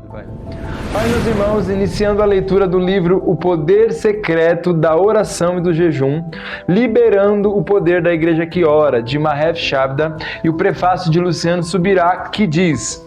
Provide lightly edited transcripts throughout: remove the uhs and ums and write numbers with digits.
Vai, meus irmãos, iniciando a leitura do livro O Poder Secreto da Oração e do Jejum, liberando o poder da Igreja que ora, de Mahesh Chavda, e o prefácio de Luciano Subirá, que diz: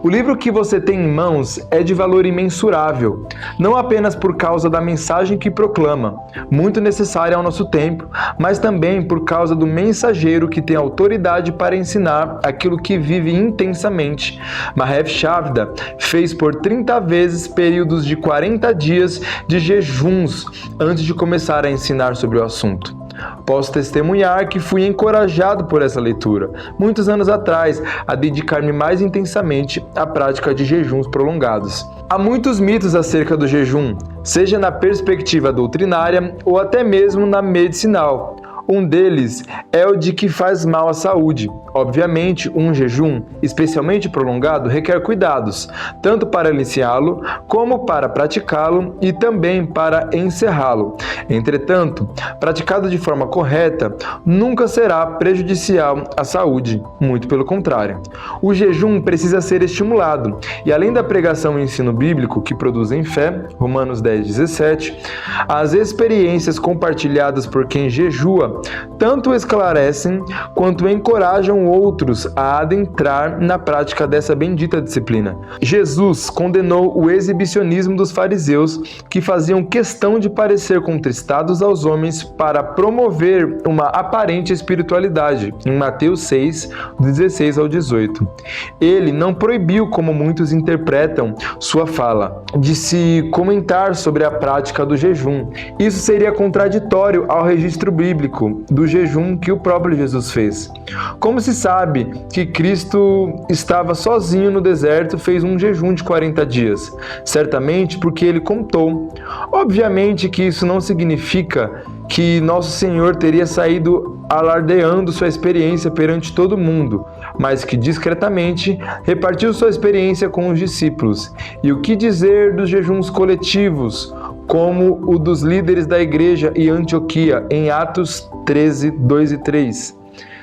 o livro que você tem em mãos é de valor imensurável, não apenas por causa da mensagem que proclama, muito necessária ao nosso tempo, mas também por causa do mensageiro que tem autoridade para ensinar aquilo que vive intensamente. Mahesh Chavda fez por 30 vezes períodos de 40 dias de jejuns antes de começar a ensinar sobre o assunto. Posso testemunhar que fui encorajado por essa leitura, muitos anos atrás, a dedicar-me mais intensamente à prática de jejuns prolongados. Há muitos mitos acerca do jejum, seja na perspectiva doutrinária ou até mesmo na medicinal. Um deles é o de que faz mal à saúde. Obviamente, um jejum, especialmente prolongado, requer cuidados, tanto para iniciá-lo, como para praticá-lo e também para encerrá-lo. Entretanto, praticado de forma correta, nunca será prejudicial à saúde, muito pelo contrário. O jejum precisa ser estimulado, e além da pregação e ensino bíblico que produzem fé, Romanos 10:17, as experiências compartilhadas por quem jejua tanto esclarecem quanto encorajam outros a adentrar na prática dessa bendita disciplina. Jesus condenou o exibicionismo dos fariseus, que faziam questão de parecer contristados aos homens para promover uma aparente espiritualidade, em Mateus 6, 16 ao 18. Ele não proibiu, como muitos interpretam sua fala, de se comentar sobre a prática do jejum. Isso seria contraditório ao registro bíblico do jejum que o próprio Jesus fez. Como se sabe que Cristo estava sozinho no deserto, fez um jejum de 40 dias? Certamente porque ele contou. Obviamente que isso não significa que Nosso Senhor teria saído alardeando sua experiência perante todo mundo, mas que discretamente repartiu sua experiência com os discípulos. E o que dizer dos jejuns coletivos, como o dos líderes da igreja em Antioquia, em Atos 13, 2 e 3.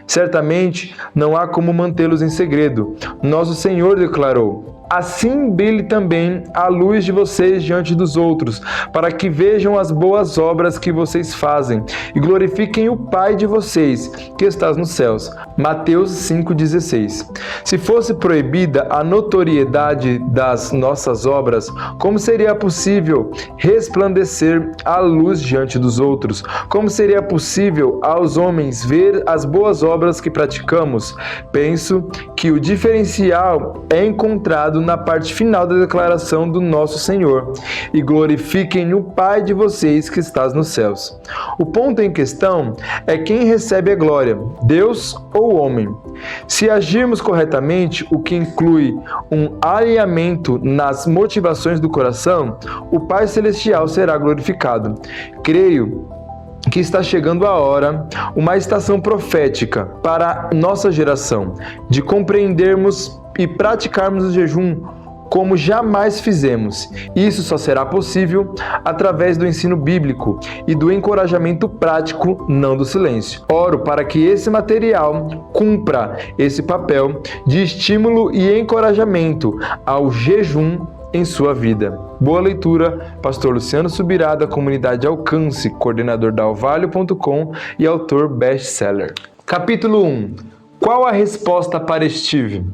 Certamente não há como mantê-los em segredo. Nosso Senhor declarou: assim brilhe também a luz de vocês diante dos outros, para que vejam as boas obras que vocês fazem e glorifiquem o Pai de vocês, que está nos céus. Mateus 5,16. Se fosse proibida a notoriedade das nossas obras, como seria possível resplandecer a luz diante dos outros? Como seria possível aos homens ver as boas obras que praticamos? Penso que o diferencial é encontrado na parte final da declaração do nosso Senhor: e glorifiquem o Pai de vocês que estás nos céus. O ponto em questão é quem recebe a glória, Deus ou o homem. Se agirmos corretamente, o que inclui um alinhamento nas motivações do coração, o Pai Celestial será glorificado. Creio que está chegando a hora, uma estação profética para nossa geração, de compreendermos e praticarmos o jejum como jamais fizemos. Isso só será possível através do ensino bíblico e do encorajamento prático, não do silêncio. Oro para que esse material cumpra esse papel de estímulo e encorajamento ao jejum em sua vida. Boa leitura, Pastor Luciano Subirá, da comunidade Alcance, coordenador da Alvalho.com e autor best-seller. Capítulo 1. Qual a resposta para Steve?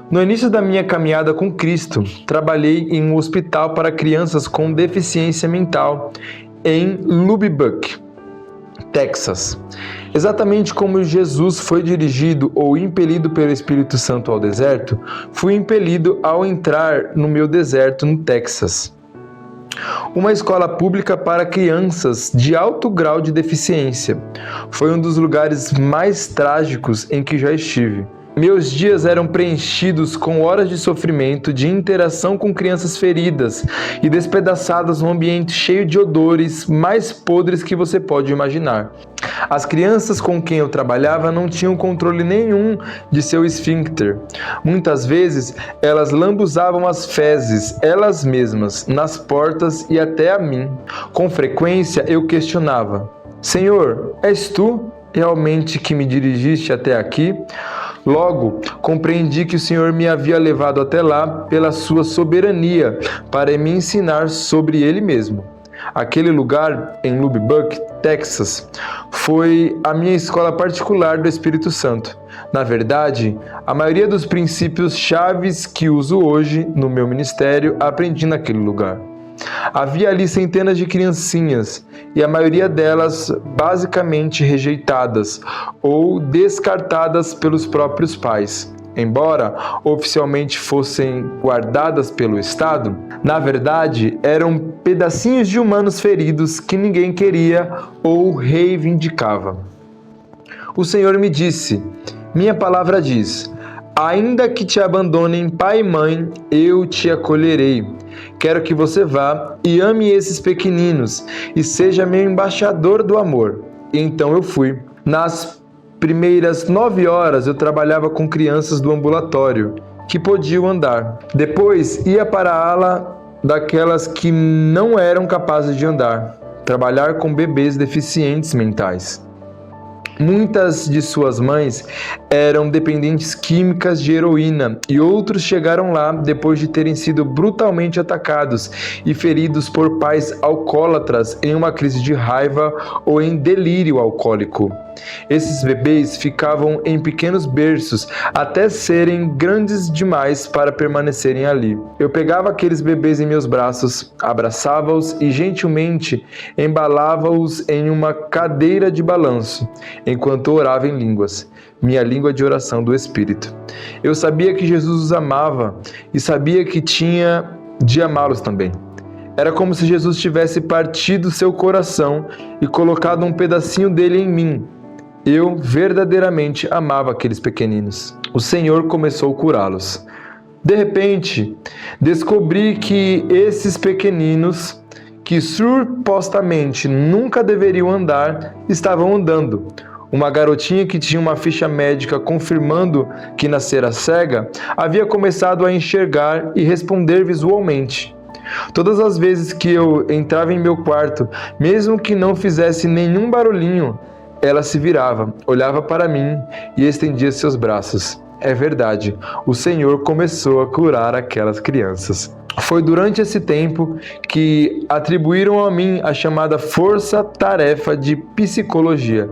No início da minha caminhada com Cristo, trabalhei em um hospital para crianças com deficiência mental em Lubbock, Texas. Exatamente como Jesus foi dirigido ou impelido pelo Espírito Santo ao deserto, fui impelido ao entrar no meu deserto no Texas. Uma escola pública para crianças de alto grau de deficiência. Foi um dos lugares mais trágicos em que já estive. Meus dias eram preenchidos com horas de sofrimento, de interação com crianças feridas e despedaçadas num ambiente cheio de odores mais podres que você pode imaginar. As crianças com quem eu trabalhava não tinham controle nenhum de seu esfíncter. Muitas vezes, elas lambuzavam as fezes, elas mesmas, nas portas e até a mim. Com frequência, eu questionava: Senhor, és tu realmente que me dirigiste até aqui? Logo, compreendi que o Senhor me havia levado até lá pela sua soberania, para me ensinar sobre Ele mesmo. Aquele lugar, em Lubbock, Texas, foi a minha escola particular do Espírito Santo. Na verdade, a maioria dos princípios chaves que uso hoje no meu ministério aprendi naquele lugar. Havia ali centenas de criancinhas, e a maioria delas basicamente rejeitadas ou descartadas pelos próprios pais. Embora oficialmente fossem guardadas pelo Estado, na verdade eram pedacinhos de humanos feridos que ninguém queria ou reivindicava. O Senhor me disse: minha palavra diz, ainda que te abandonem pai e mãe, eu te acolherei. Quero que você vá e ame esses pequeninos e seja meu embaixador do amor. E então eu fui. Nas primeiras 9 horas eu trabalhava com crianças do ambulatório, que podiam andar. Depois ia para a ala daquelas que não eram capazes de andar, trabalhar com bebês deficientes mentais. Muitas de suas mães eram dependentes químicas de heroína e outros chegaram lá depois de terem sido brutalmente atacados e feridos por pais alcoólatras em uma crise de raiva ou em delírio alcoólico. Esses bebês ficavam em pequenos berços até serem grandes demais para permanecerem ali. Eu pegava aqueles bebês em meus braços, abraçava-os e gentilmente embalava-os em uma cadeira de balanço, enquanto orava em línguas, minha língua de oração do Espírito. Eu sabia que Jesus os amava e sabia que tinha de amá-los também. Era como se Jesus tivesse partido seu coração e colocado um pedacinho dele em mim. Eu verdadeiramente amava aqueles pequeninos. O Senhor começou a curá-los. De repente, descobri que esses pequeninos, que supostamente nunca deveriam andar, estavam andando. Uma garotinha que tinha uma ficha médica confirmando que nascera cega, havia começado a enxergar e responder visualmente. Todas as vezes que eu entrava em meu quarto, mesmo que não fizesse nenhum barulhinho, ela se virava, olhava para mim e estendia seus braços. É verdade, o Senhor começou a curar aquelas crianças. Foi durante esse tempo que atribuíram a mim a chamada força-tarefa de psicologia,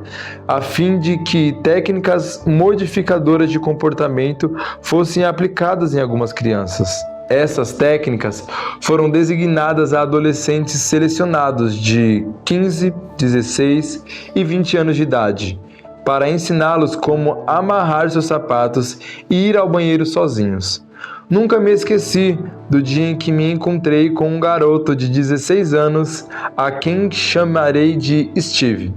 a fim de que técnicas modificadoras de comportamento fossem aplicadas em algumas crianças. Essas técnicas foram designadas a adolescentes selecionados de 15, 16 e 20 anos de idade, para ensiná-los como amarrar seus sapatos e ir ao banheiro sozinhos. Nunca me esqueci do dia em que me encontrei com um garoto de 16 anos, a quem chamarei de Steve.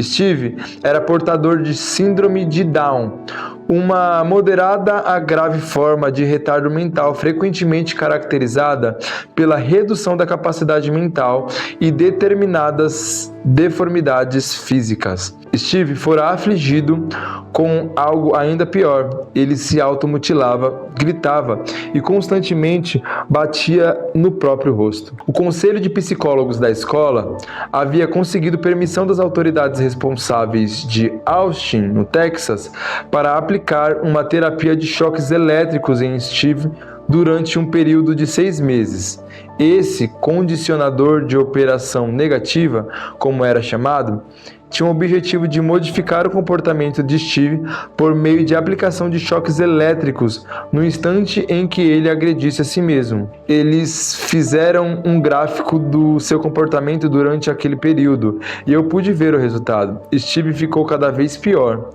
Steve era portador de síndrome de Down, uma moderada a grave forma de retardo mental frequentemente caracterizada pela redução da capacidade mental e determinadas deformidades físicas. Steve fora afligido com algo ainda pior. Ele se automutilava, gritava e constantemente batia no próprio rosto. O conselho de psicólogos da escola havia conseguido permissão das autoridades responsáveis de Austin, no Texas, para aplicar uma terapia de choques elétricos em Steve durante um período de 6 meses. Esse condicionador de operação negativa, como era chamado, tinha o objetivo de modificar o comportamento de Steve por meio de aplicação de choques elétricos no instante em que ele agredisse a si mesmo. Eles fizeram um gráfico do seu comportamento durante aquele período e eu pude ver o resultado. Steve ficou cada vez pior,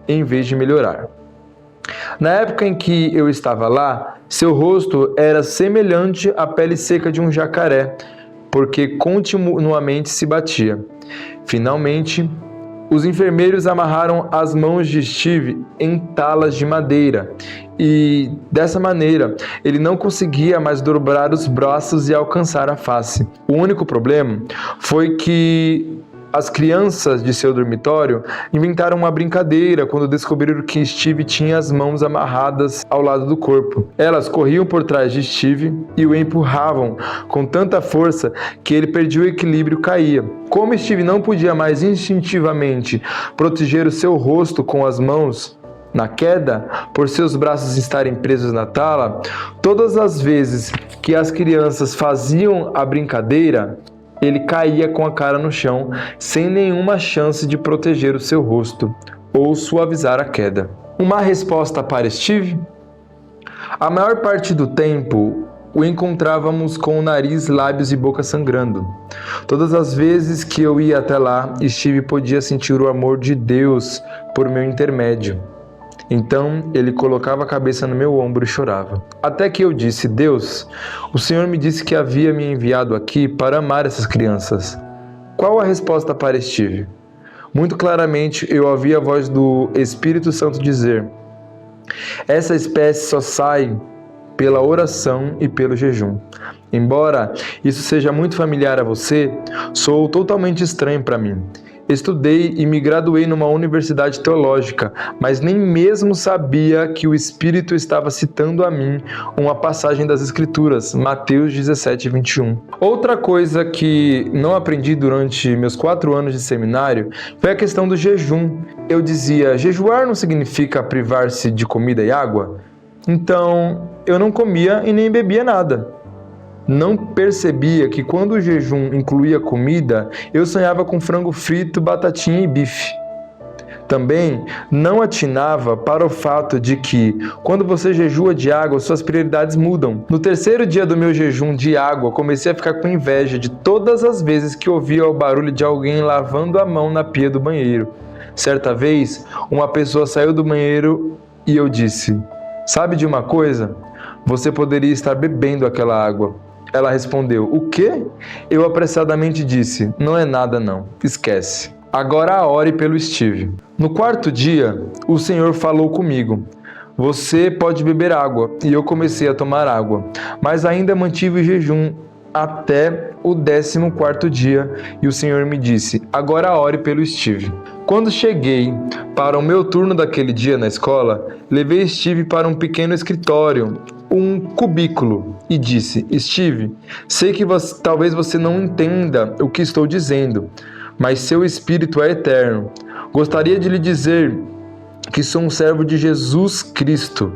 em vez de melhorar. Na época em que eu estava lá, seu rosto era semelhante à pele seca de um jacaré, porque continuamente se batia. Finalmente, os enfermeiros amarraram as mãos de Steve em talas de madeira e, dessa maneira, ele não conseguia mais dobrar os braços e alcançar a face. O único problema foi que as crianças de seu dormitório inventaram uma brincadeira quando descobriram que Steve tinha as mãos amarradas ao lado do corpo. Elas corriam por trás de Steve e o empurravam com tanta força que ele perdia o equilíbrio e caía. Como Steve não podia mais instintivamente proteger o seu rosto com as mãos, Na queda, por seus braços estarem presos na tala, todas as vezes que as crianças faziam a brincadeira, ele caía com a cara no chão, sem nenhuma chance de proteger o seu rosto ou suavizar a queda. Uma resposta para Steve? A maior parte do tempo, o encontrávamos com o nariz, lábios e boca sangrando. Todas as vezes que eu ia até lá, Steve podia sentir o amor de Deus por meu intermédio. Então, ele colocava a cabeça no meu ombro e chorava. Até que eu disse: Deus, o Senhor me disse que havia me enviado aqui para amar essas crianças. Qual a resposta para Steve? Muito claramente, eu ouvi a voz do Espírito Santo dizer: essa espécie só sai pela oração e pelo jejum. Embora isso seja muito familiar a você, sou totalmente estranho para mim. Estudei e me graduei numa universidade teológica, mas nem mesmo sabia que o Espírito estava citando a mim uma passagem das Escrituras, Mateus 17, 21. Outra coisa que não aprendi durante meus 4 anos de seminário foi a questão do jejum. Eu dizia: jejuar não significa privar-se de comida e água? Então, eu não comia e nem bebia nada. Não percebia que quando o jejum incluía comida, eu sonhava com frango frito, batatinha e bife. Também não atinava para o fato de que, quando você jejua de água, suas prioridades mudam. No 3º dia do meu jejum de água, comecei a ficar com inveja de todas as vezes que ouvia o barulho de alguém lavando a mão na pia do banheiro. Certa vez, uma pessoa saiu do banheiro e eu disse: sabe de uma coisa? Você poderia estar bebendo aquela água. Ela respondeu: o quê? Eu apressadamente disse: não é nada não, esquece. Agora ore pelo Steve. No 4º dia, o Senhor falou comigo: você pode beber água. E eu comecei a tomar água, mas ainda mantive o jejum até o 14º dia, e o Senhor me disse: agora ore pelo Steve. Quando cheguei para o meu turno daquele dia na escola, levei Steve para um pequeno escritório, um cubículo, e disse: Steve, sei que talvez você não entenda o que estou dizendo, mas seu espírito é eterno. Gostaria de lhe dizer que sou um servo de Jesus Cristo.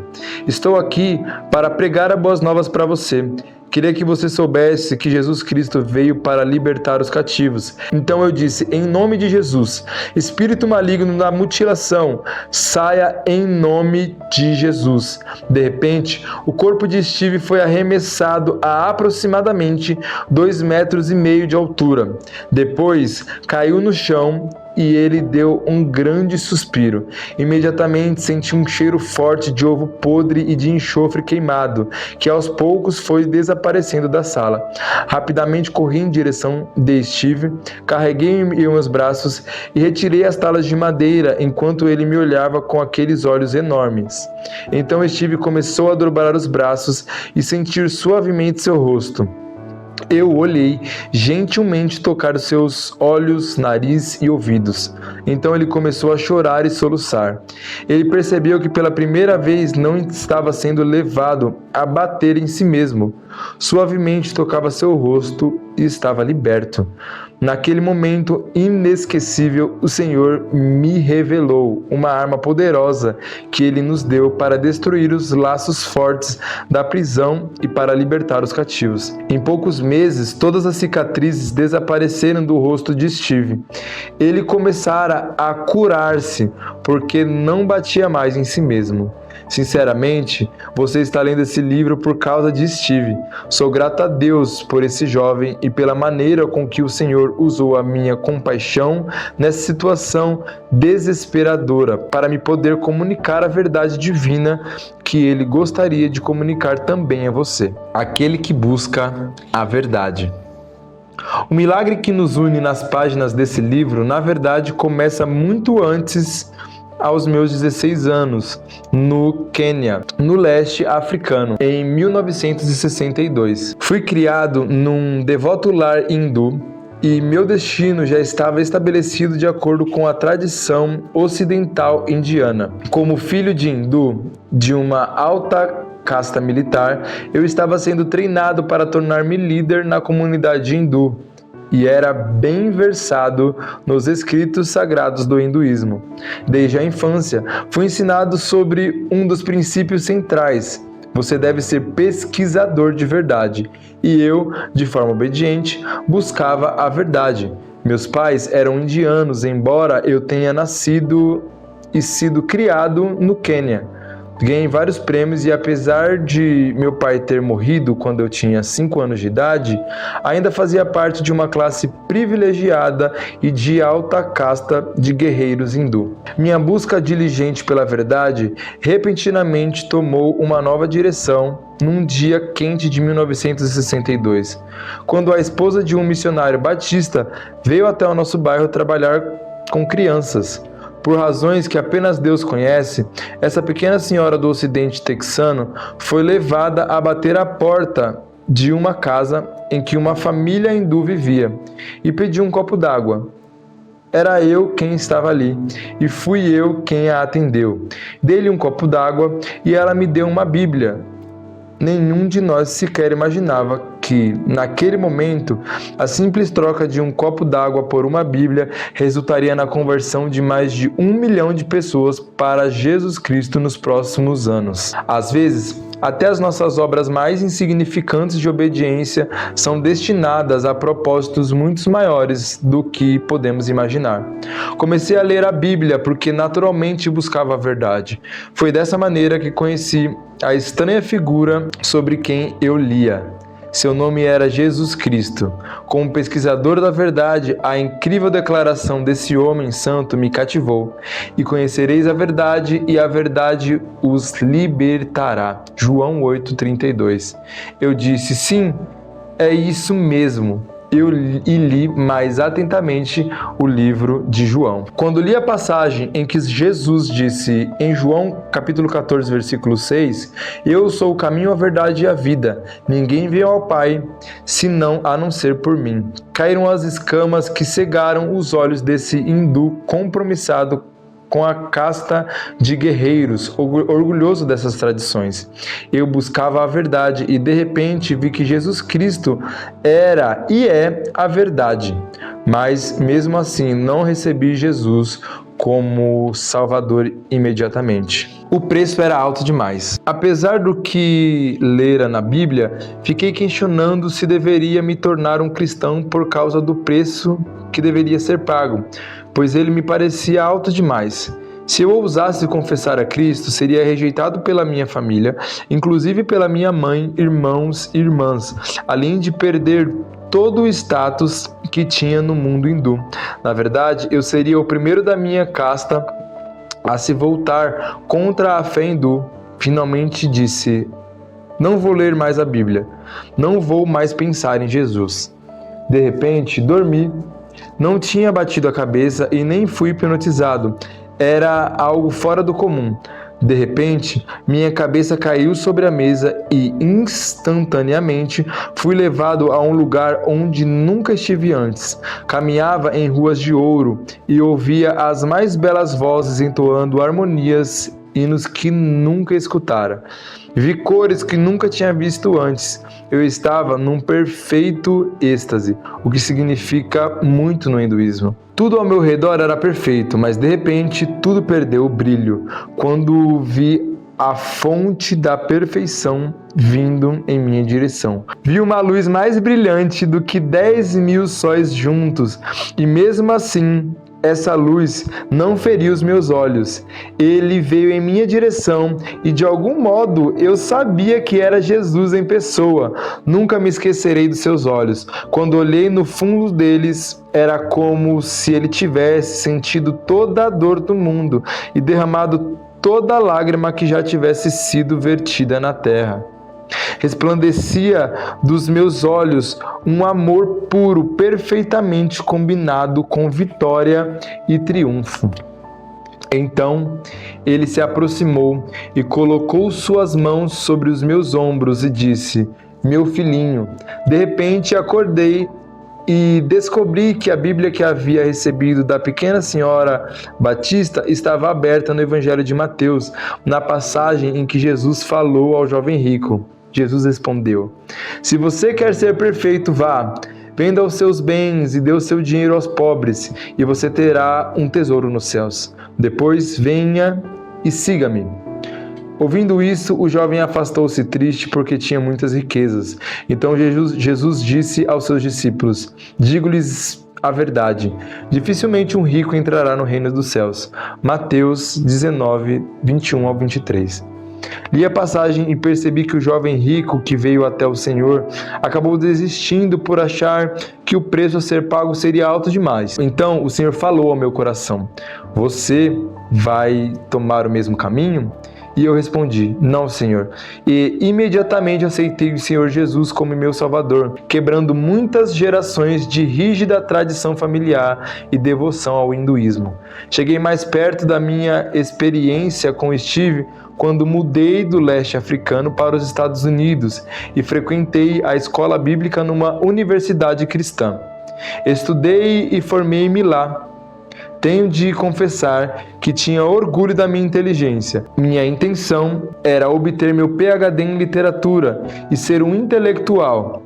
Estou aqui para pregar as boas novas para você. Queria que você soubesse que Jesus Cristo veio para libertar os cativos. Então eu disse: em nome de Jesus, espírito maligno da mutilação, saia em nome de Jesus. De repente, o corpo de Steve foi arremessado a aproximadamente 2,5 metros de altura. Depois, caiu no chão e ele deu um grande suspiro. Imediatamente senti um cheiro forte de ovo podre e de enxofre queimado, que aos poucos foi desaparecendo da sala. Rapidamente corri em direção de Steve, carreguei em meus braços e retirei as talas de madeira enquanto ele me olhava com aqueles olhos enormes. Então Steve começou a dobrar os braços e sentir suavemente seu rosto. Eu olhei, gentilmente tocar seus olhos, nariz e ouvidos. Então ele começou a chorar e soluçar. Ele percebeu que pela primeira vez não estava sendo levado a bater em si mesmo. Suavemente tocava seu rosto e estava liberto. Naquele momento inesquecível, o Senhor me revelou uma arma poderosa que Ele nos deu para destruir os laços fortes da prisão e para libertar os cativos. Em poucos meses, todas as cicatrizes desapareceram do rosto de Steve. Ele começara a curar-se, porque não batia mais em si mesmo. Sinceramente, você está lendo esse livro por causa de Steve. Sou grato a Deus por esse jovem e pela maneira com que o Senhor usou a minha compaixão nessa situação desesperadora para me poder comunicar a verdade divina que Ele gostaria de comunicar também a você, aquele que busca a verdade. O milagre que nos une nas páginas desse livro, na verdade, começa muito antes, aos meus 16 anos, no Quênia, no leste africano, em 1962. Fui criado num devoto lar hindu e meu destino já estava estabelecido de acordo com a tradição ocidental indiana. Como filho de hindu de uma alta casta militar, eu estava sendo treinado para tornar-me líder na comunidade hindu. e era bem versado nos escritos sagrados do hinduísmo. Desde a infância, fui ensinado sobre um dos princípios centrais: você deve ser pesquisador de verdade. E eu, de forma obediente, buscava a verdade. Meus pais eram indianos, embora eu tenha nascido e sido criado no Quênia. Ganhei vários prêmios e, apesar de meu pai ter morrido quando eu tinha 5 anos de idade, ainda fazia parte de uma classe privilegiada e de alta casta de guerreiros hindu. Minha busca diligente pela verdade repentinamente tomou uma nova direção num dia quente de 1962, quando a esposa de um missionário batista veio até o nosso bairro trabalhar com crianças. Por razões que apenas Deus conhece, essa pequena senhora do ocidente texano foi levada a bater à porta de uma casa em que uma família hindu vivia e pediu um copo d'água. Era eu quem estava ali e fui eu quem a atendeu. Dei-lhe um copo d'água e ela me deu uma Bíblia. Nenhum de nós sequer imaginava que, naquele momento, a simples troca de um copo d'água por uma Bíblia resultaria na conversão de mais de 1 milhão de pessoas para Jesus Cristo nos próximos anos. Às vezes, até as nossas obras mais insignificantes de obediência são destinadas a propósitos muito maiores do que podemos imaginar. Comecei a ler a Bíblia porque naturalmente buscava a verdade. Foi dessa maneira que conheci a estranha figura sobre quem eu lia. Seu nome era Jesus Cristo. Como pesquisador da verdade, a incrível declaração desse homem santo me cativou. E conhecereis a verdade, e a verdade os libertará. João 8,32. Eu disse, sim, é isso mesmo. Eu li mais atentamente o livro de João. Quando li a passagem em que Jesus disse em João capítulo 14, versículo 6, eu sou o caminho, a verdade e a vida. Ninguém veio ao Pai senão a não ser por mim. Caíram as escamas que cegaram os olhos desse hindu compromissado com a casta de guerreiros, orgulhoso dessas tradições. Eu buscava a verdade e de repente vi que Jesus Cristo era e é a verdade. Mas mesmo assim não recebi Jesus como Salvador imediatamente. O preço era alto demais. Apesar do que lera na Bíblia, fiquei questionando se deveria me tornar um cristão por causa do preço que deveria ser pago, pois ele me parecia alto demais. Se eu ousasse confessar a Cristo, seria rejeitado pela minha família, inclusive pela minha mãe, irmãos e irmãs, além de perder todo o status que tinha no mundo hindu. Na verdade, eu seria o primeiro da minha casta a se voltar contra a fé hindu. Finalmente disse, não vou ler mais a Bíblia, não vou mais pensar em Jesus. De repente, dormi. Não tinha batido a cabeça e nem fui hipnotizado. Era algo fora do comum. De repente, minha cabeça caiu sobre a mesa e, instantaneamente, fui levado a um lugar onde nunca estive antes. Caminhava em ruas de ouro e ouvia as mais belas vozes entoando harmonias, hinos que nunca escutara. Vi cores que nunca tinha visto antes. Eu estava num perfeito êxtase, o que significa muito no hinduísmo. Tudo ao meu redor era perfeito, mas de repente tudo perdeu o brilho quando vi a fonte da perfeição vindo em minha direção. Vi uma luz mais brilhante do que 10.000 sóis juntos, e mesmo assim essa luz não feriu os meus olhos. Ele veio em minha direção e de algum modo eu sabia que era Jesus em pessoa. Nunca me esquecerei dos seus olhos. Quando olhei no fundo deles, era como se ele tivesse sentido toda a dor do mundo e derramado toda a lágrima que já tivesse sido vertida na terra. Resplandecia dos meus olhos um amor puro, perfeitamente combinado com vitória e triunfo. Então ele se aproximou e colocou suas mãos sobre os meus ombros e disse, meu filhinho. De repente acordei e descobri que a Bíblia que havia recebido da pequena senhora Batista estava aberta no Evangelho de Mateus, na passagem em que Jesus falou ao jovem rico. Jesus respondeu, se você quer ser perfeito, vá, Venda os seus bens e dê o seu dinheiro aos pobres, e você terá um tesouro nos céus. Depois venha e siga-me. Ouvindo isso, o jovem afastou-se triste porque tinha muitas riquezas. Então Jesus disse aos seus discípulos: digo-lhes a verdade, dificilmente um rico entrará no reino dos céus. Mateus 19, 21 ao 23. Li a passagem e percebi que o jovem rico que veio até o Senhor acabou desistindo por achar que o preço a ser pago seria alto demais. Então o Senhor falou ao meu coração: você vai tomar o mesmo caminho? E eu respondi: não, Senhor. E imediatamente aceitei o Senhor Jesus como meu Salvador, quebrando muitas gerações de rígida tradição familiar e devoção ao hinduísmo. Cheguei mais perto da minha experiência com Steve quando mudei do leste africano para os Estados Unidos e frequentei a escola bíblica numa universidade cristã. Estudei e formei-me lá. Tenho de confessar que tinha orgulho da minha inteligência. Minha intenção era obter meu PhD em literatura e ser um intelectual.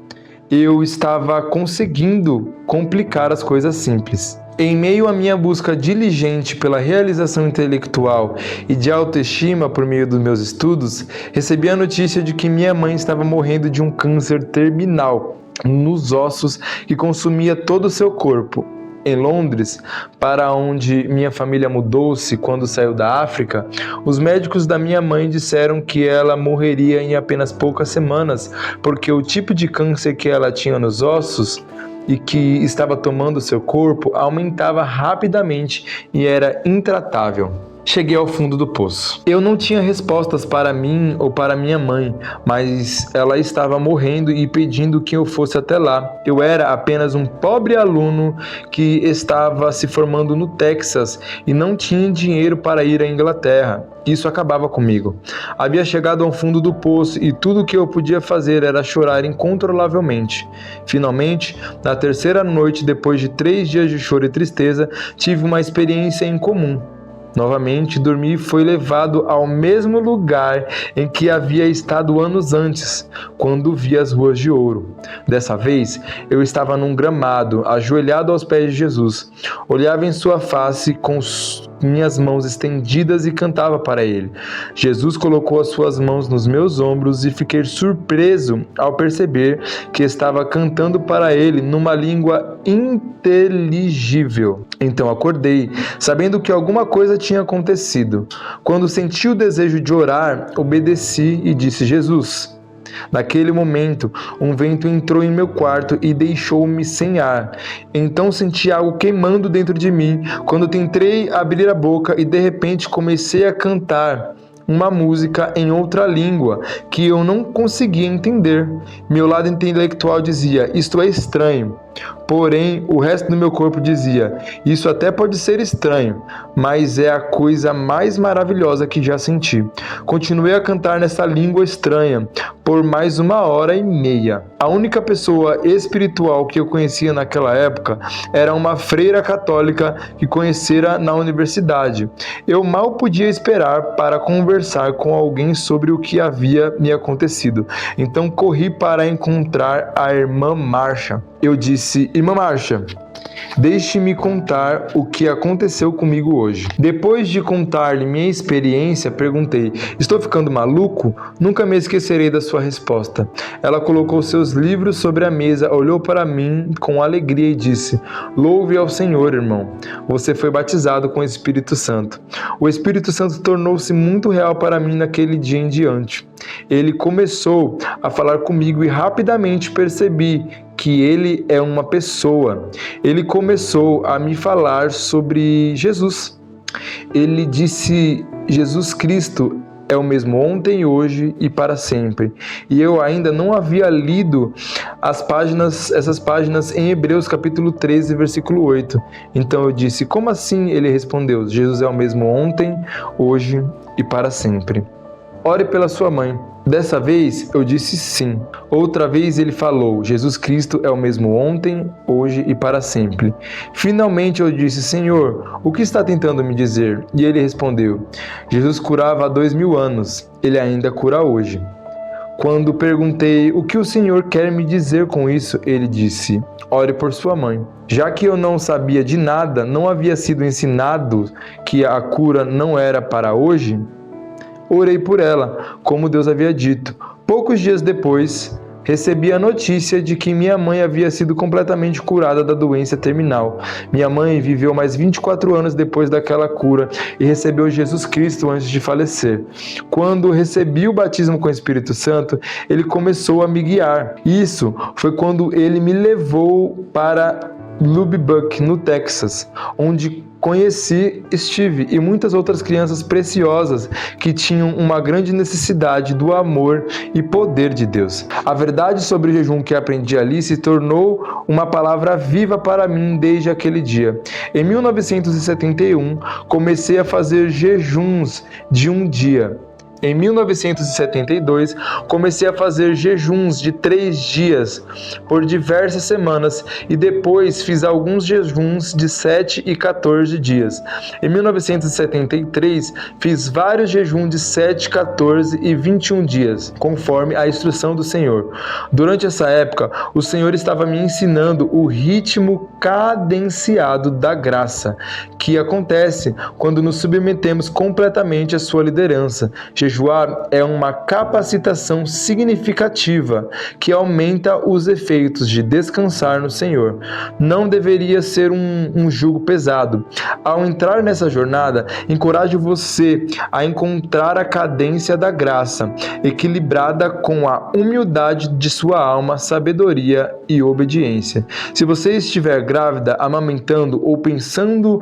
Eu estava conseguindo complicar as coisas simples. Em meio à minha busca diligente pela realização intelectual e de autoestima por meio dos meus estudos, recebi a notícia de que minha mãe estava morrendo de um câncer terminal nos ossos que consumia todo o seu corpo. Em Londres, para onde minha família mudou-se quando saiu da África, os médicos da minha mãe disseram que ela morreria em apenas poucas semanas, porque o tipo de câncer que ela tinha nos ossos e que estava tomando seu corpo aumentava rapidamente e era intratável. Cheguei ao fundo do poço. Eu não tinha respostas para mim ou para minha mãe, mas ela estava morrendo e pedindo que eu fosse até lá. Eu era apenas um pobre aluno que estava se formando no Texas e não tinha dinheiro para ir à Inglaterra. Isso acabava comigo. Havia chegado ao fundo do poço e tudo o que eu podia fazer era chorar incontrolavelmente. Finalmente, na terceira noite, depois de 3 dias de choro e tristeza, tive uma experiência incomum. Novamente, dormi e fui levado ao mesmo lugar em que havia estado anos antes, quando vi as ruas de ouro. Dessa vez, eu estava num gramado, ajoelhado aos pés de Jesus. Olhava em sua face com minhas mãos estendidas e cantava para ele. Jesus colocou as suas mãos nos meus ombros e fiquei surpreso ao perceber que estava cantando para ele numa língua inteligível. Então acordei, sabendo que alguma coisa tinha acontecido. Quando senti o desejo de orar, obedeci e disse: Jesus. Naquele momento, um vento entrou em meu quarto e deixou-me sem ar. Então senti algo queimando dentro de mim quando tentei abrir a boca e de repente comecei a cantar uma música em outra língua que eu não conseguia entender. Meu lado intelectual dizia: isto é estranho. Porém, o resto do meu corpo dizia: isso até pode ser estranho, mas é a coisa mais maravilhosa que já senti. Continuei a cantar nessa língua estranha por mais 1h30. A única pessoa espiritual que eu conhecia naquela época era uma freira católica que conhecera na universidade. Eu mal podia esperar para conversar com alguém sobre o que havia me acontecido. Então corri para encontrar a irmã Marcia. Eu disse: irmã Marcia, deixe-me contar o que aconteceu comigo hoje. Depois de contar-lhe minha experiência, perguntei: estou ficando maluco? Nunca me esquecerei da sua resposta. Ela colocou seus livros sobre a mesa, olhou para mim com alegria e disse: louve ao Senhor, irmão. Você foi batizado com o Espírito Santo. O Espírito Santo tornou-se muito real para mim naquele dia em diante. Ele começou a falar comigo e rapidamente percebi que ele é uma pessoa. Ele começou a me falar sobre Jesus. Ele disse: Jesus Cristo é o mesmo ontem, hoje e para sempre. E eu ainda não havia lido essas páginas em Hebreus capítulo 13, versículo 8. Então eu disse: como assim? Ele respondeu: Jesus é o mesmo ontem, hoje e para sempre. Ore pela sua mãe. Dessa vez eu disse sim. Outra vez ele falou: Jesus Cristo é o mesmo ontem, hoje e para sempre. Finalmente eu disse: Senhor, o que está tentando me dizer? E ele respondeu: Jesus curava há 2000 anos, ele ainda cura hoje. Quando perguntei o que o Senhor quer me dizer com isso, ele disse: ore por sua mãe. Já que eu não sabia de nada, não havia sido ensinado que a cura não era para hoje, orei por ela, como Deus havia dito. Poucos dias depois, recebi a notícia de que minha mãe havia sido completamente curada da doença terminal. Minha mãe viveu mais 24 anos depois daquela cura e recebeu Jesus Cristo antes de falecer. Quando recebi o batismo com o Espírito Santo, ele começou a me guiar. Isso foi quando ele me levou para Lubbock, no Texas, onde conheci Steve e muitas outras crianças preciosas que tinham uma grande necessidade do amor e poder de Deus. A verdade sobre o jejum que aprendi ali se tornou uma palavra viva para mim desde aquele dia. Em 1971, comecei a fazer jejuns de um dia. Em 1972, comecei a fazer jejuns de 3 dias por diversas semanas e depois fiz alguns jejuns de 7 e 14 dias. Em 1973, fiz vários jejuns de 7, 14 e 21 dias, conforme a instrução do Senhor. Durante essa época, o Senhor estava me ensinando o ritmo cadenciado da graça, que acontece quando nos submetemos completamente à sua liderança. Jejuar é uma capacitação significativa que aumenta os efeitos de descansar no Senhor. Não deveria ser um jugo pesado. Ao entrar nessa jornada, encorajo você a encontrar a cadência da graça, equilibrada com a humildade de sua alma, sabedoria e obediência. Se você estiver grávida, amamentando ou passando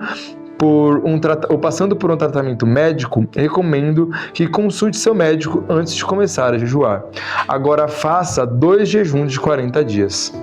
por um tratamento médico, recomendo que consulte seu médico antes de começar a jejuar. Agora faça 2 jejuns de 40 dias.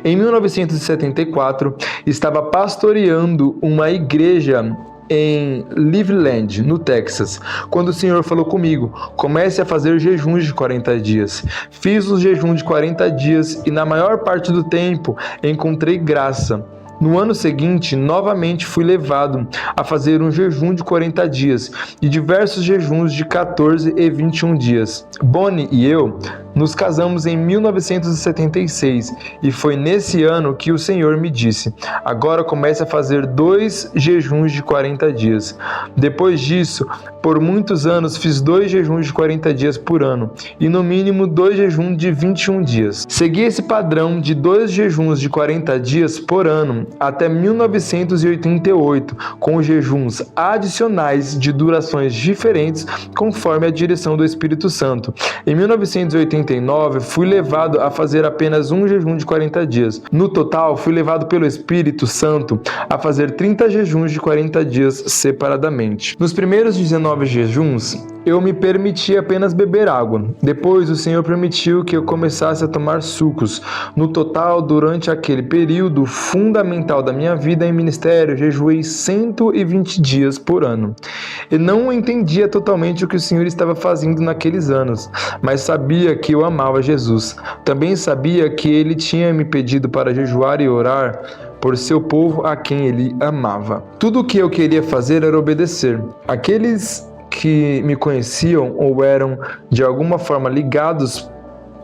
Em 1974, estava pastoreando uma igreja em Liveland, no Texas, quando o Senhor falou comigo: comece a fazer jejuns de 40 dias. Fiz os jejuns de 40 dias e na maior parte do tempo encontrei graça. No ano seguinte, novamente fui levado a fazer um jejum de 40 dias e diversos jejuns de 14 e 21 dias. Bonnie e eu nos casamos em 1976 e foi nesse ano que o Senhor me disse: agora comece a fazer 2 jejuns de 40 dias. Depois disso, por muitos anos fiz 2 jejuns de 40 dias por ano e no mínimo 2 jejuns de 21 dias. Segui esse padrão de 2 jejuns de 40 dias por ano até 1988, com jejuns adicionais de durações diferentes conforme a direção do Espírito Santo. Em 1989, fui levado a fazer apenas um jejum de 40 dias. No total, fui levado pelo Espírito Santo a fazer 30 jejuns de 40 dias separadamente. Nos primeiros 19 jejuns, eu me permiti apenas beber água. Depois, o Senhor permitiu que eu começasse a tomar sucos. No total, durante aquele período fundamental da minha vida em ministério, jejuei 120 dias por ano. Eu não entendia totalmente o que o Senhor estava fazendo naqueles anos, mas sabia que eu amava Jesus. Também sabia que Ele tinha me pedido para jejuar e orar por seu povo a quem Ele amava. Tudo o que eu queria fazer era obedecer. Aqueles que me conheciam ou eram de alguma forma ligados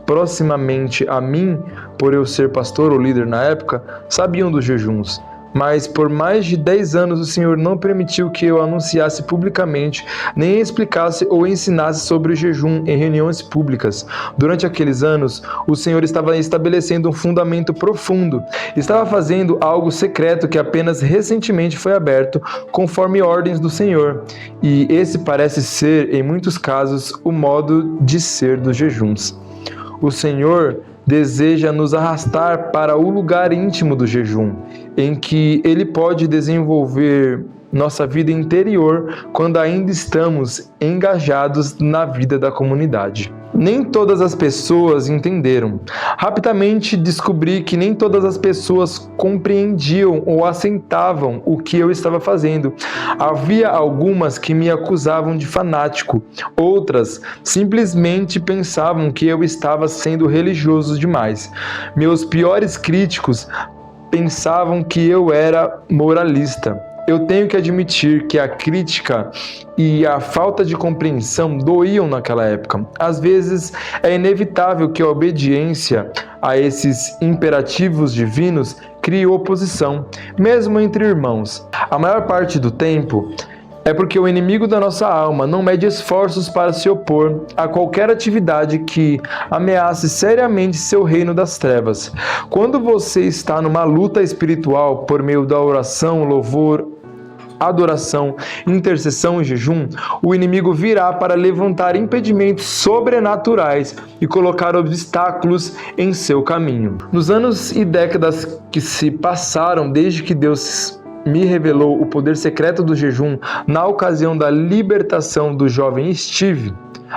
proximamente a mim, por eu ser pastor ou líder na época, sabiam dos jejuns. Mas por mais de 10 anos o Senhor não permitiu que eu anunciasse publicamente, nem explicasse ou ensinasse sobre o jejum em reuniões públicas. Durante aqueles anos, o Senhor estava estabelecendo um fundamento profundo. Estava fazendo algo secreto que apenas recentemente foi aberto, conforme ordens do Senhor. E esse parece ser, em muitos casos, o modo de ser dos jejuns. O Senhor deseja nos arrastar para o lugar íntimo do jejum, em que Ele pode desenvolver nossa vida interior quando ainda estamos engajados na vida da comunidade. Nem todas as pessoas entenderam. Rapidamente descobri que nem todas as pessoas compreendiam ou aceitavam o que eu estava fazendo. Havia algumas que me acusavam de fanático, outras simplesmente pensavam que eu estava sendo religioso demais. Meus piores críticos pensavam que eu era moralista. eu tenho que admitir que a crítica e a falta de compreensão doíam naquela época. Às vezes é inevitável que a obediência a esses imperativos divinos crie oposição, mesmo entre irmãos. A maior parte do tempo é porque o inimigo da nossa alma não mede esforços para se opor a qualquer atividade que ameace seriamente seu reino das trevas. Quando você está numa luta espiritual por meio da oração, louvor, adoração, intercessão e jejum, o inimigo virá para levantar impedimentos sobrenaturais e colocar obstáculos em seu caminho. Nos anos e décadas que se passaram desde que Deus me revelou o poder secreto do jejum na ocasião da libertação do jovem Steve,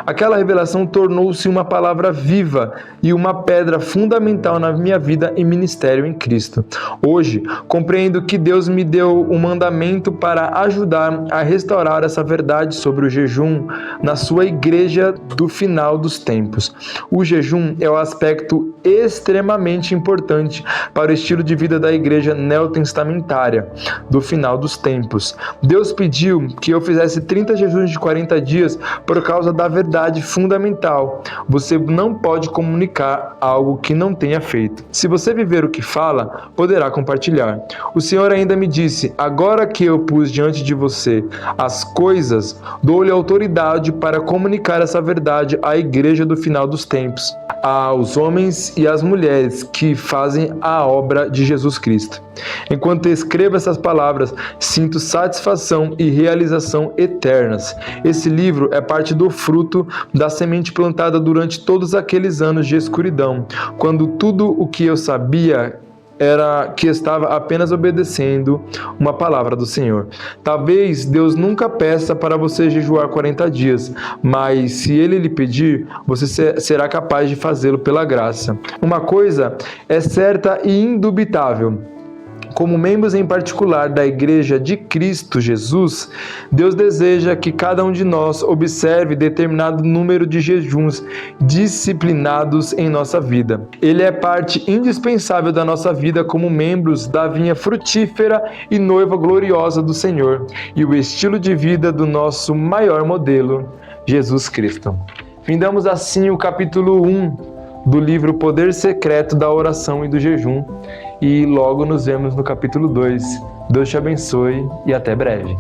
aquela revelação tornou-se uma palavra viva e uma pedra fundamental na minha vida e ministério em Cristo. Hoje, compreendo que Deus me deu um mandamento para ajudar a restaurar essa verdade sobre o jejum na sua igreja do final dos tempos. O jejum é um aspecto extremamente importante para o estilo de vida da igreja neotestamentária do final dos tempos. Deus pediu que eu fizesse 30 jejuns de 40 dias por causa da verdade fundamental. Você não pode comunicar algo que não tenha feito. Se você viver o que fala, poderá compartilhar. O Senhor ainda me disse: agora que eu pus diante de você as coisas, dou-lhe autoridade para comunicar essa verdade à igreja do final dos tempos, aos homens e às mulheres que fazem a obra de Jesus Cristo. Enquanto escrevo essas palavras, sinto satisfação e realização eternas. Esse livro é parte do fruto da semente plantada durante todos aqueles anos de escuridão, quando tudo o que eu sabia era que estava apenas obedecendo uma palavra do Senhor. Talvez Deus nunca peça para você jejuar 40 dias, mas se Ele lhe pedir, você será capaz de fazê-lo pela graça. Uma coisa é certa e indubitável: como membros em particular da Igreja de Cristo Jesus, Deus deseja que cada um de nós observe determinado número de jejuns disciplinados em nossa vida. Ele é parte indispensável da nossa vida como membros da vinha frutífera e noiva gloriosa do Senhor e o estilo de vida do nosso maior modelo, Jesus Cristo. Findamos assim o capítulo 1 do livro Poder Secreto da Oração e do Jejum. E logo nos vemos no capítulo 2. Deus te abençoe e até breve.